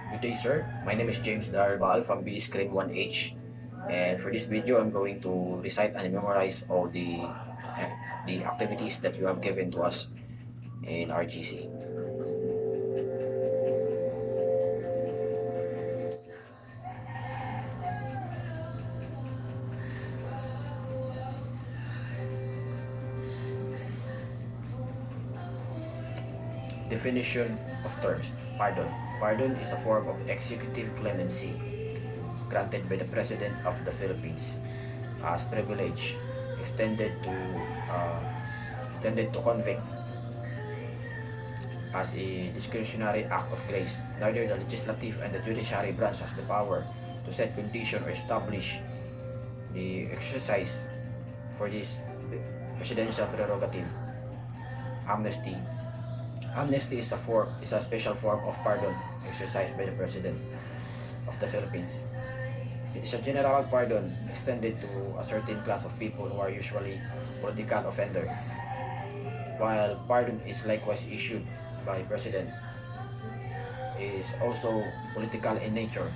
Good day, sir. My name is James Darbal from B Screen 1H, and for this video, I'm going to recite and memorize all the activities that you have given to us in RGC. Definition of terms. Pardon. Pardon is a form of executive clemency granted by the President of the Philippines as privilege extended to uh, convict as a discretionary act of grace. Neither the legislative and the judiciary branch has the power to set condition or establish the exercise for this presidential prerogative. Amnesty. Amnesty is a special form of pardon exercised by the President of the Philippines. It is a general pardon extended to a certain class of people who are usually political offender. While pardon is likewise issued by President, it is also political in nature,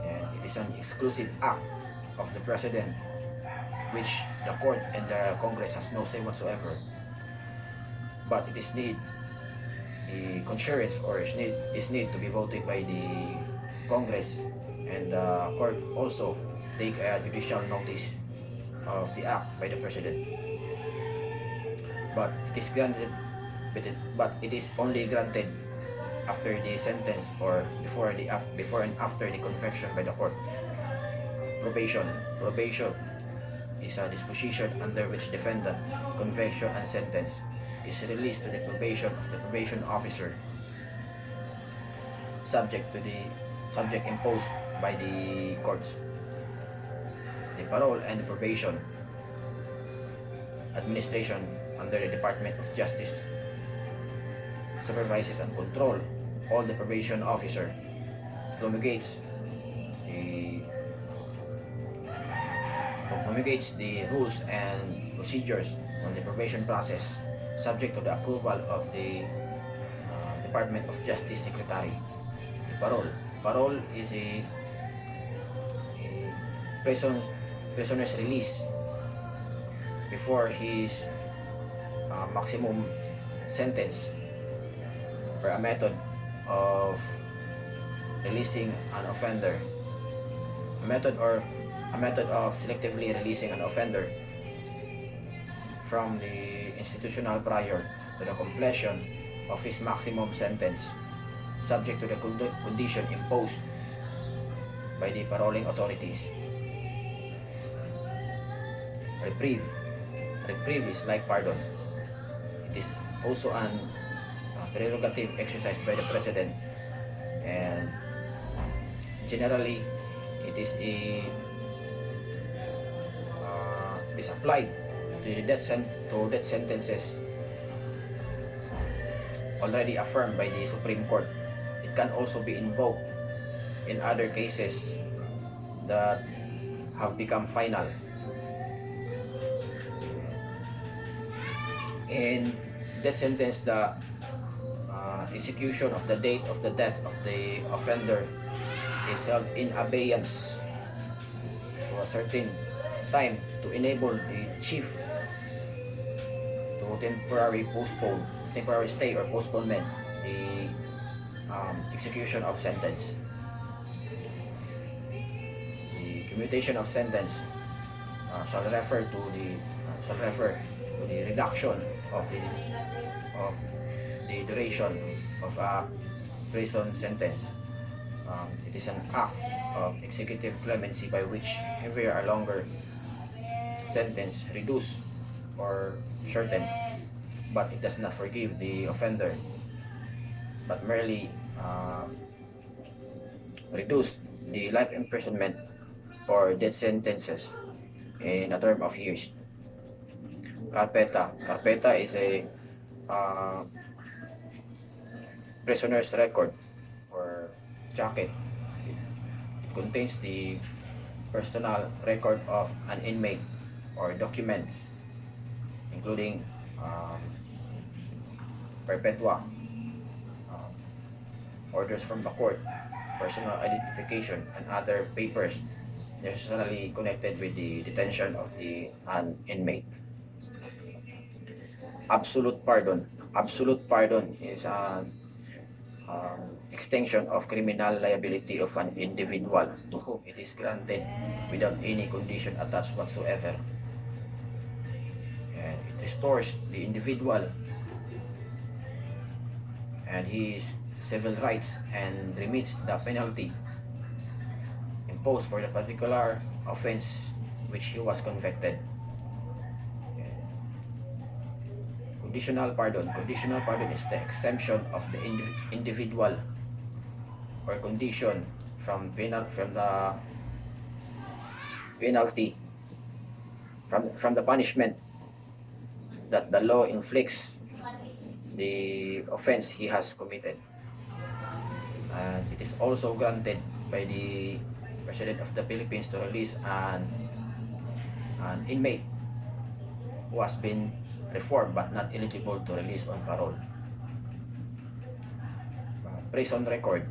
and it is an exclusive act of the President which the court and the Congress has no say whatsoever. But it is need the concurrence, or it is need to be voted by the Congress, and the court also take a judicial notice of the act by the President. But it is granted, but it is only granted after the sentence or before and after the conviction by the court. Probation. Probation is a disposition under which defendant, conviction and sentence is released to the probation of the probation officer, subject imposed by the courts. The parole and the probation administration under the Department of Justice supervises and control all the probation officer, promulgates the rules and procedures on the probation process, subject to the approval of the Department of Justice Secretary. The parole. Parole is a prisoner's release before his maximum sentence, for a method of releasing an offender, a method of selectively releasing an offender from the institutional prior to the completion of his maximum sentence, subject to the condition imposed by the paroling authorities. Reprieve. Reprieve is like pardon. It is also an prerogative exercised by the President, and generally it is applied to the death sentences already affirmed by the Supreme Court. It can also be invoked in other cases that have become final. In death sentence, the execution of the date of the death of the offender is held in abeyance for a certain time to enable the chief to temporary stay or postponement the execution of sentence. The commutation of sentence shall refer to the reduction of the duration of a prison sentence. It is an act of executive clemency by which heavier or longer sentence reduced or shortened, but it does not forgive the offender, but merely reduce the life imprisonment or death sentences in a term of years. Carpeta. Carpeta is a prisoner's record or jacket. It contains the personal record of an inmate or documents, including perpetua, orders from the court, personal identification, and other papers necessarily connected with the detention of an inmate. Absolute pardon. Absolute pardon is an extension of criminal liability of an individual to whom it is granted without any condition attached whatsoever. And it restores the individual and his civil rights and remits the penalty imposed for the particular offense which he was convicted. Conditional pardon. Conditional pardon is the exemption of the individual or condition from the penalty from the punishment that the law inflicts the offense he has committed. And it is also granted by the President of the Philippines to release an inmate who has been reformed but not eligible to release on parole. Prison record.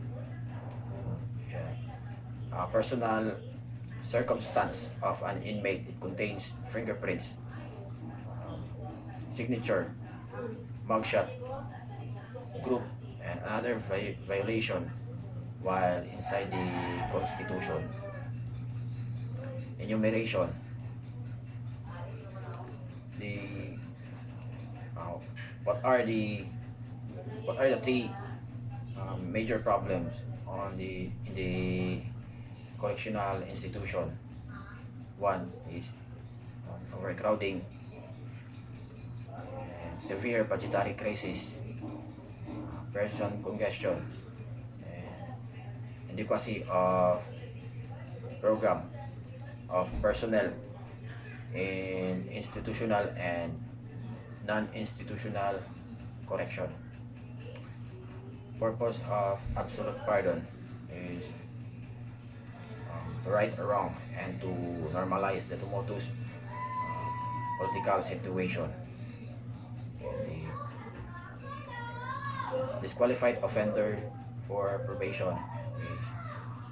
Personal circumstance of an inmate. It contains fingerprints, signature, mugshot, group, and another violation while inside the Constitution. Enumeration. The what are the three major problems in the correctional institution? One is overcrowding, and severe budgetary crisis, person congestion, and inadequacy of program of personnel in institutional and non-institutional correction. Purpose of absolute pardon is to right a wrong and to normalize the tumultuous political situation. The disqualified offender for probation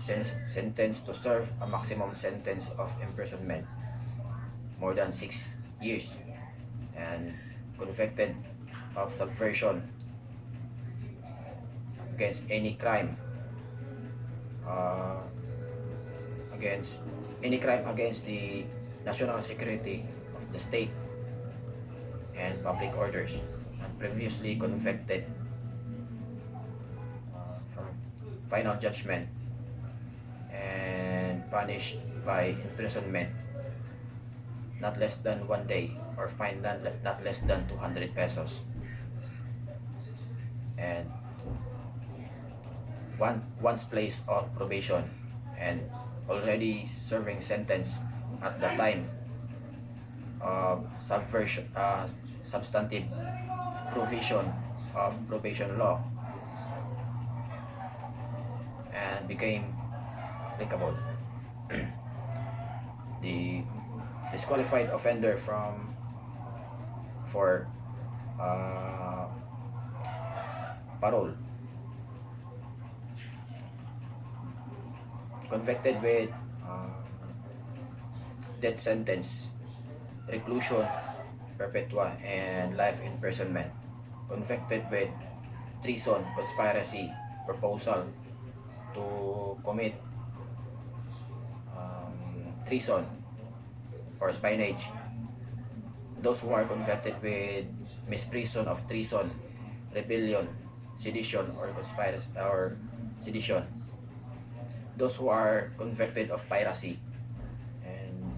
is sentenced to serve a maximum sentence of imprisonment more than 6 years and convicted of subversion against any crime against the national security of the state and public orders, and previously convicted from final judgment and punished by imprisonment not less than 1 day or fine not less than 200 pesos. And once placed on probation and already serving sentence at the time of substantive provision of probation law and became applicable. The disqualified offender for parole, convicted with death sentence, reclusion perpetua, and life imprisonment, convicted with treason, conspiracy, proposal to commit treason or spionage. Those who are convicted with misprision of treason, rebellion, sedition, or conspiracy or sedition. Those who are convicted of piracy, and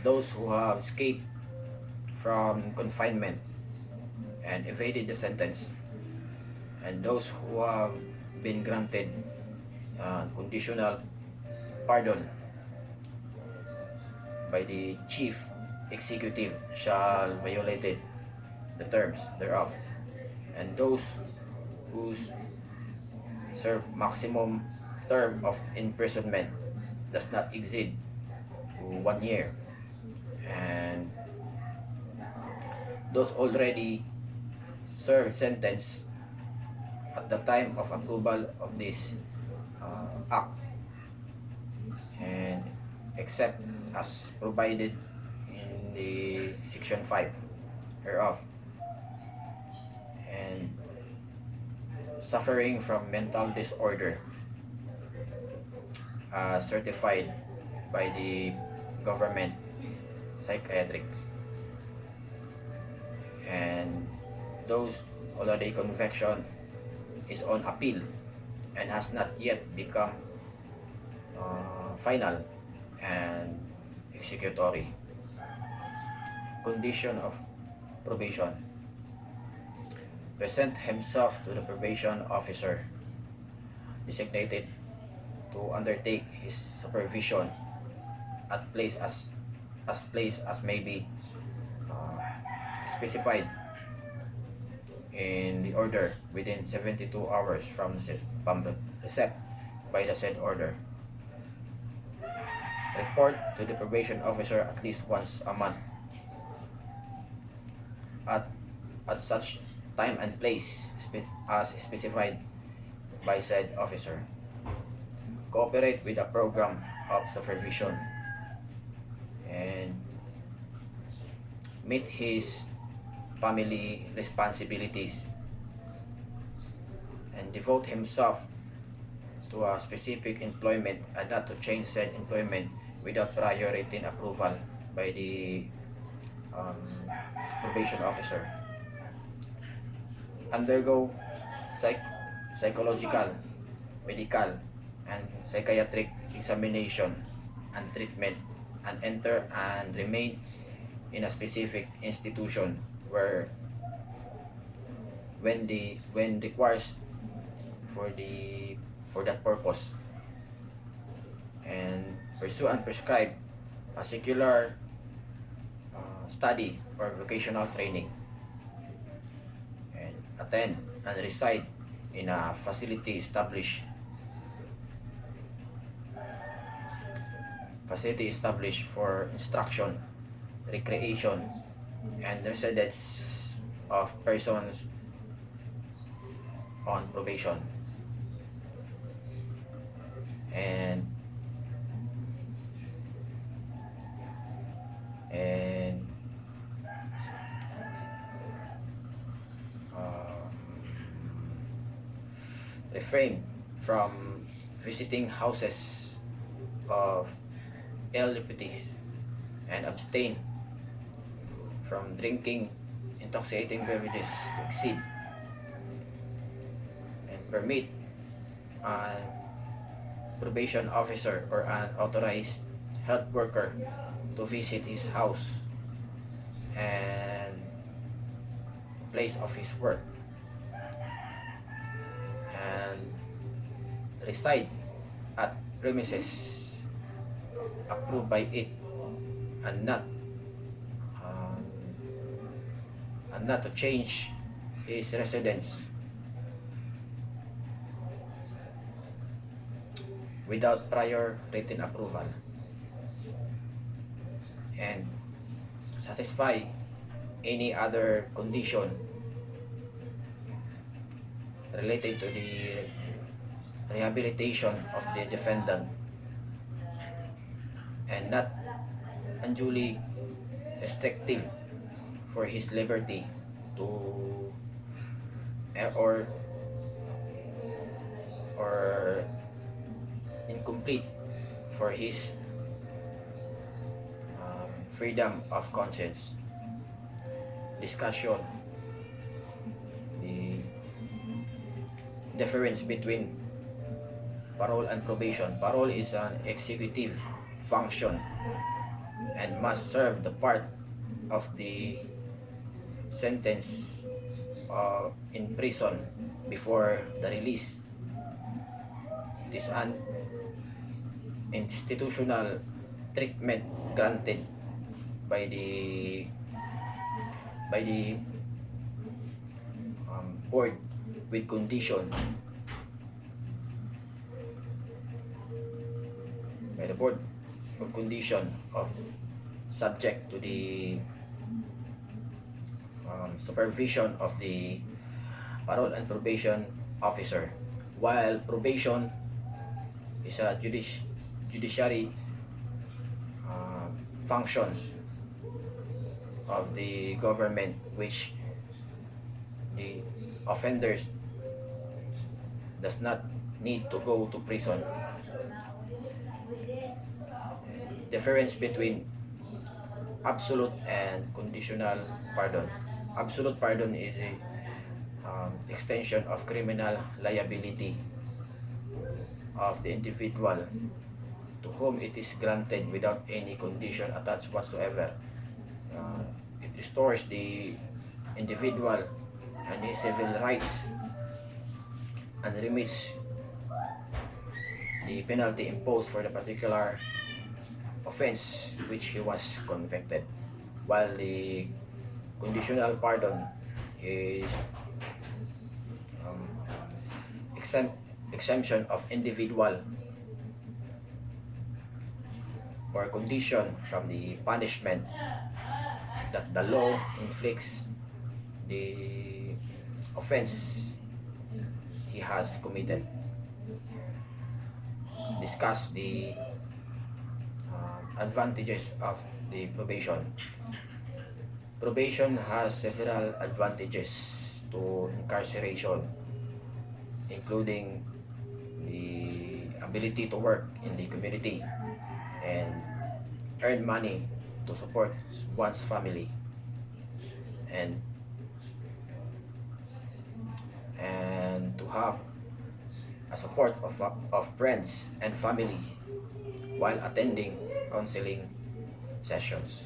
those who have escaped from confinement and evaded the sentence, and those who have been granted conditional pardon by the chief executive shall violate the terms thereof, and those who serve maximum term of imprisonment does not exceed 1 year, and those already serve sentence at at the time of approval of this act, and except as provided in the section 5 hereof, and suffering from mental disorder certified by the government psychiatrics, and those already conviction is on appeal and has not yet become final and executory. Condition of probation: present himself to the probation officer designated to undertake his supervision at place as may be specified in the order within 72 hours from receipt by the said order. Report to the probation officer at least once a month at such time and place as specified by said officer. Cooperate with a program of supervision and meet his family responsibilities, and devote himself to a specific employment and not to change said employment without prior written approval by the probation officer. Undergo psychological, medical, and psychiatric examination and treatment, and enter and remain in a specific institution where when requires for that purpose, and pursue and prescribe a secular study or vocational training, and attend and reside in a facility established for instruction, recreation, and residence of persons on probation, and refrain from visiting houses of ill deputies, and abstain from drinking intoxicating beverages to exceed, and permit a probation officer or an authorized health worker to visit his house and place of his work, and reside at premises approved by it, and not to change his residence without prior written approval, and satisfy any other condition related to the rehabilitation of the defendant, and not unduly restrictive for his liberty to or incomplete for his freedom of conscience. Discussion: the difference between parole and probation. Parole is an executive function and must serve the part of the sentence in prison before the release. It is an institutional treatment granted by the board with condition of condition of subject to the supervision of the parole and probation officer, while probation is a judiciary uh, functions of the government, which the offenders does not need to go to prison. Difference between absolute and conditional pardon. Absolute pardon is a extension of criminal liability of the individual to whom it is granted without any condition attached whatsoever. Uh, it restores the individual and his civil rights and remits the penalty imposed for the particular offense which he was convicted. While the conditional pardon is um, exemption of individual or condition from the punishment that the law inflicts the offense he has committed. Discuss the advantages of the probation. Probation has several advantages to incarceration, including the ability to work in the community and earn money to support one's family, and to have a support of friends and family while attending counseling sessions.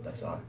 That's all.